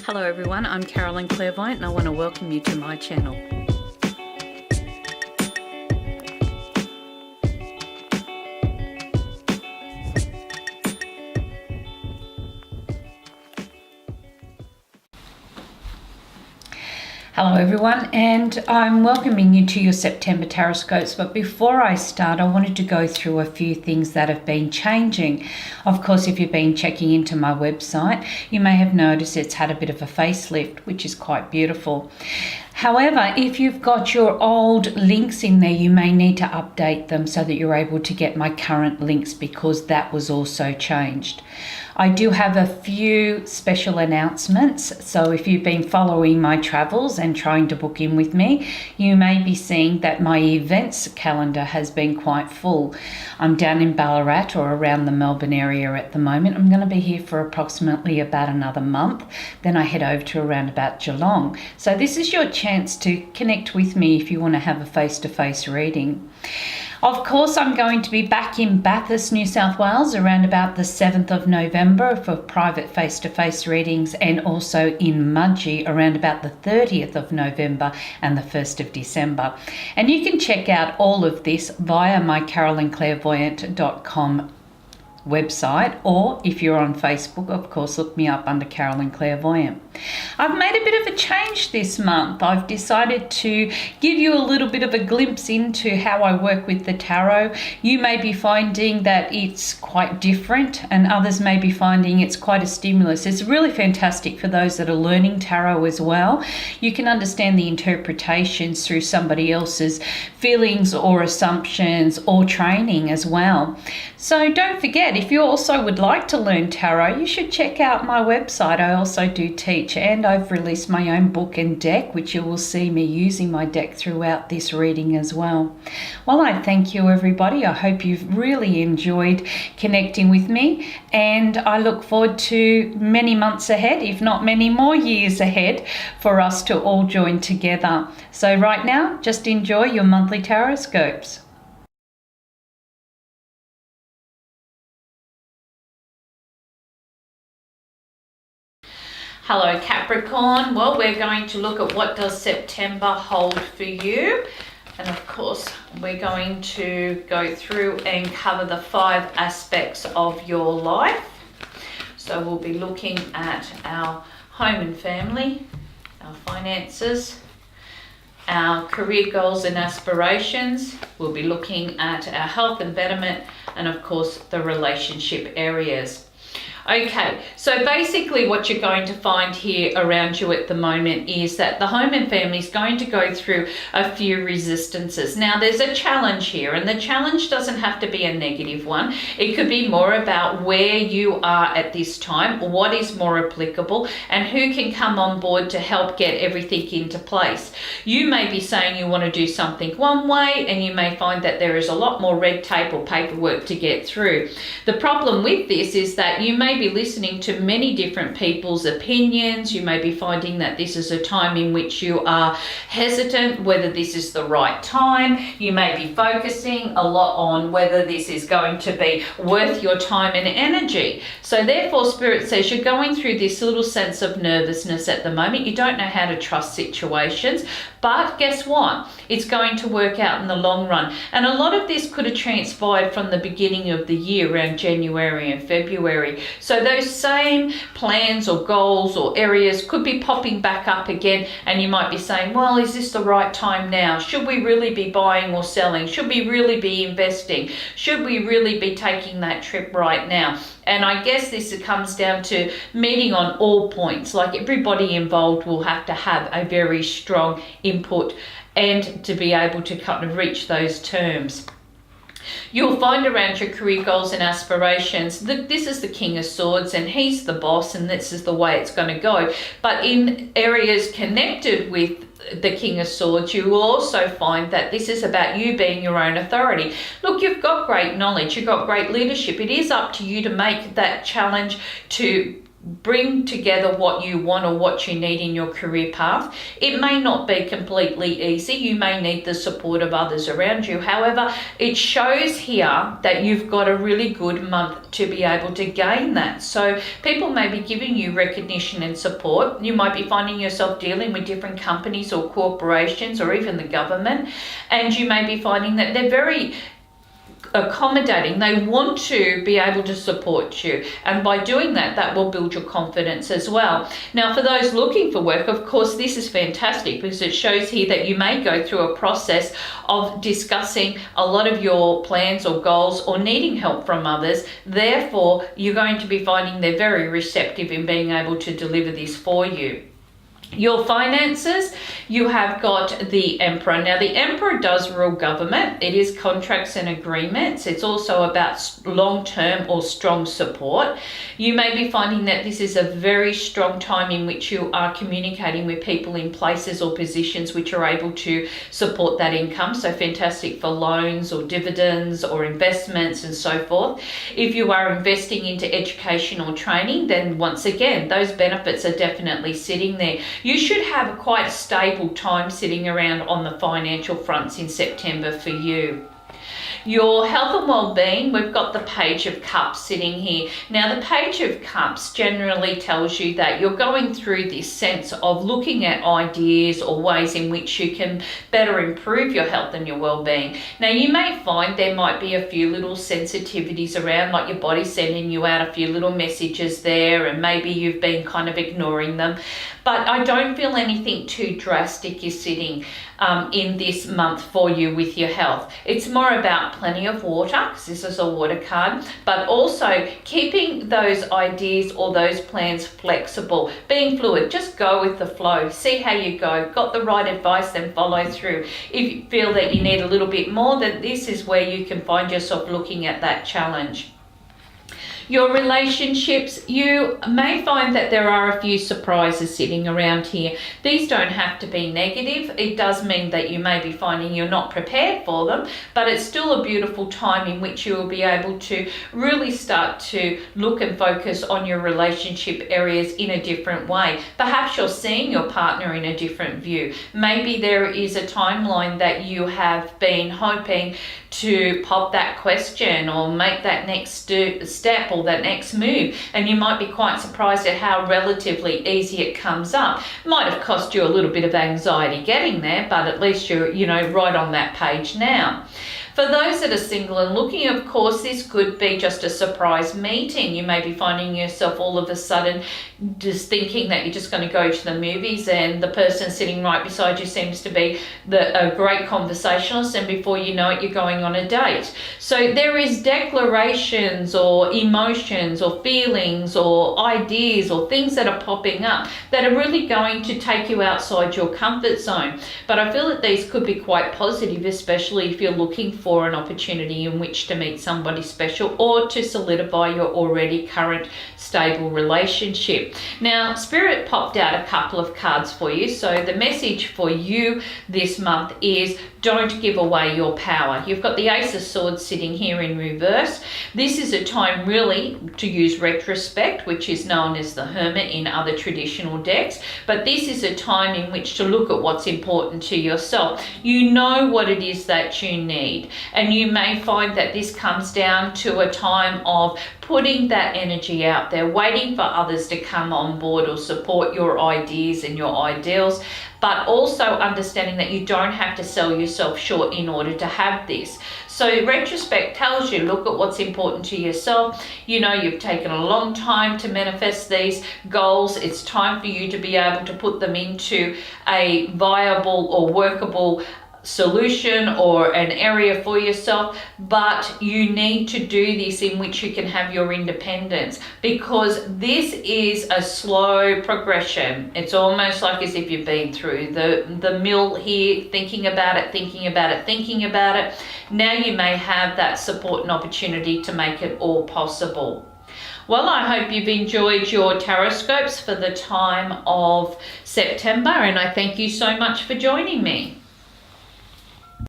Hello everyone, I'm Carolyn Clairvoyant and I want to welcome you to my channel. Hello everyone, and I'm welcoming you to your September Tarotscopes. But before I start, I wanted to go through a few things that have been changing. Of course, if you've been checking into my website, you may have noticed it's had a bit of a facelift, which is quite beautiful. However, if you've got your old links in there, you may need to update them so that you're able to get my current links, because that was also changed. I do have a few special announcements, so if you've been following my travels and trying to book in with me, you may be seeing that my events calendar has been quite full. I'm down in Ballarat or around the Melbourne area at the moment. I'm going to be here for approximately about another month. Then I head over to around about Geelong. So this is your chance to connect with me if you want to have a face-to-face reading. Of course, I'm going to be back in Bathurst, New South Wales around about the 7th of November for private face-to-face readings, and also in Mudgee around about the 30th of November and the 1st of December. And you can check out all of this via my carolynclairvoyant.com website, or if you're on Facebook, of course, look me up under Carolyn Clairvoyant. I've made a bit of a change this month. I've decided to give you a little bit of a glimpse into how I work with the tarot. You may be finding that it's quite different, and others may be finding it's quite a stimulus. It's really fantastic for those that are learning tarot as well. You can understand the interpretations through somebody else's feelings or assumptions or training as well. So don't forget, if you also would like to learn tarot, you should check out my website. I also do teach, and I've released my own book and deck, which you will see me using my deck throughout this reading as well. Well, I thank you everybody. I hope you've really enjoyed connecting with me, and I look forward to many months ahead, if not many more years ahead, for us to all join together. So right now, just enjoy your monthly Tarotscopes. Hello Capricorn. Well, we're going to look at what does September hold for you. And of course, we're going to go through and cover the 5 aspects of your life. So we'll be looking at our home and family, our finances, our career goals and aspirations. We'll be looking at our health and betterment, and of course, the relationship areas. Okay, so basically what you're going to find here around you at the moment is that the home and family is going to go through a few resistances. Now, there's a challenge here, and the challenge doesn't have to be a negative one. It could be more about where you are at this time, what is more applicable, and who can come on board to help get everything into place. You may be saying you want to do something one way, and you may find that there is a lot more red tape or paperwork to get through. The problem with this is that you may be listening to many different people's opinions. You may be finding that this is a time in which you are hesitant whether this is the right time. You may be focusing a lot on whether this is going to be worth your time and energy. So therefore, Spirit says you're going through this little sense of nervousness at the moment. You don't know how to trust situations, but guess what? It's going to work out in the long run. And a lot of this could have transpired from the beginning of the year, around January and February. So those same plans or goals or areas could be popping back up again, and you might be saying, well, is this the right time now? Should we really be buying or selling? Should we really be investing? Should we really be taking that trip right now? And I guess this comes down to meeting on all points. Like, everybody involved will have to have a very strong input and to be able to kind of reach those terms. You'll find around your career goals and aspirations that this is the King of Swords, and he's the boss, and this is the way it's going to go. But in areas connected with the King of Swords, you will also find that this is about you being your own authority. Look, you've got great knowledge, you've got great leadership. It is up to you to make that challenge to bring together what you want or what you need in your career path. It may not be completely easy. You may need the support of others around you. However, it shows here that you've got a really good month to be able to gain that. So people may be giving you recognition and support. You might be finding yourself dealing with different companies or corporations or even the government, and you may be finding that they're very accommodating. They want to be able to support you, and by doing that, that will build your confidence as well. Now, for those looking for work, of course, this is fantastic because it shows here that you may go through a process of discussing a lot of your plans or goals or needing help from others. Therefore, you're going to be finding they're very receptive in being able to deliver this for you. Your finances, you have got the Emperor. Now, the Emperor does rule government. It is contracts and agreements. It's also about long-term or strong support. You may be finding that this is a very strong time in which you are communicating with people in places or positions which are able to support that income. So fantastic for loans or dividends or investments and so forth. If you are investing into education or training, then once again, those benefits are definitely sitting there. You should have a quite stable time sitting around on the financial fronts in September for you. Your health and well-being, we've got the Page of Cups sitting here. Now, the Page of Cups generally tells you that you're going through this sense of looking at ideas or ways in which you can better improve your health and your well-being. Now, you may find there might be a few little sensitivities around, like your body sending you out a few little messages there, and maybe you've been kind of ignoring them. But I don't feel anything too drastic is sitting in this month for you with your health. It's more about plenty of water, because this is a water card, but also keeping those ideas or those plans flexible, being fluid. Just go with the flow, see how you go. Got the right advice, then follow through. If you feel that you need a little bit more, then this is where you can find yourself looking at that challenge. Your relationships, you may find that there are a few surprises sitting around here. These don't have to be negative. It does mean that you may be finding you're not prepared for them, but it's still a beautiful time in which you will be able to really start to look and focus on your relationship areas in a different way. Perhaps you're seeing your partner in a different view. Maybe there is a timeline that you have been hoping to pop that question or make that next step or that next move, and you might be quite surprised at how relatively easy it comes up. Might have cost you a little bit of anxiety getting there, but at least you're right on that page now. For those that are single and looking, of course, this could be just a surprise meeting. You may be finding yourself all of a sudden just thinking that you're just going to go to the movies, and the person sitting right beside you seems to be a great conversationalist, and before you know it, you're going on a date. So there is declarations or emotions or feelings or ideas or things that are popping up that are really going to take you outside your comfort zone. But I feel that these could be quite positive, especially if you're looking for an opportunity in which to meet somebody special or to solidify your already current stable relationship. Now, Spirit popped out a couple of cards for you. So the message for you this month is don't give away your power. You've got the Ace of Swords sitting here in reverse. This is a time really to use retrospect, which is known as the Hermit in other traditional decks. But this is a time in which to look at what's important to yourself. You know what it is that you need. And you may find that this comes down to a time of putting that energy out there, waiting for others to come on board or support your ideas and your ideals, but also understanding that you don't have to sell yourself short in order to have this. So retrospect tells you, look at what's important to yourself. You know, you've taken a long time to manifest these goals. It's time for you to be able to put them into a viable or workable solution or an area for yourself, but you need to do this in which you can have your independence, because this is a slow progression. It's almost like as if you've been through the mill here, thinking about it. Now you may have that support and opportunity to make it all possible. Well, I hope you've enjoyed your Tarotscopes for the time of September, and I thank you so much for joining me.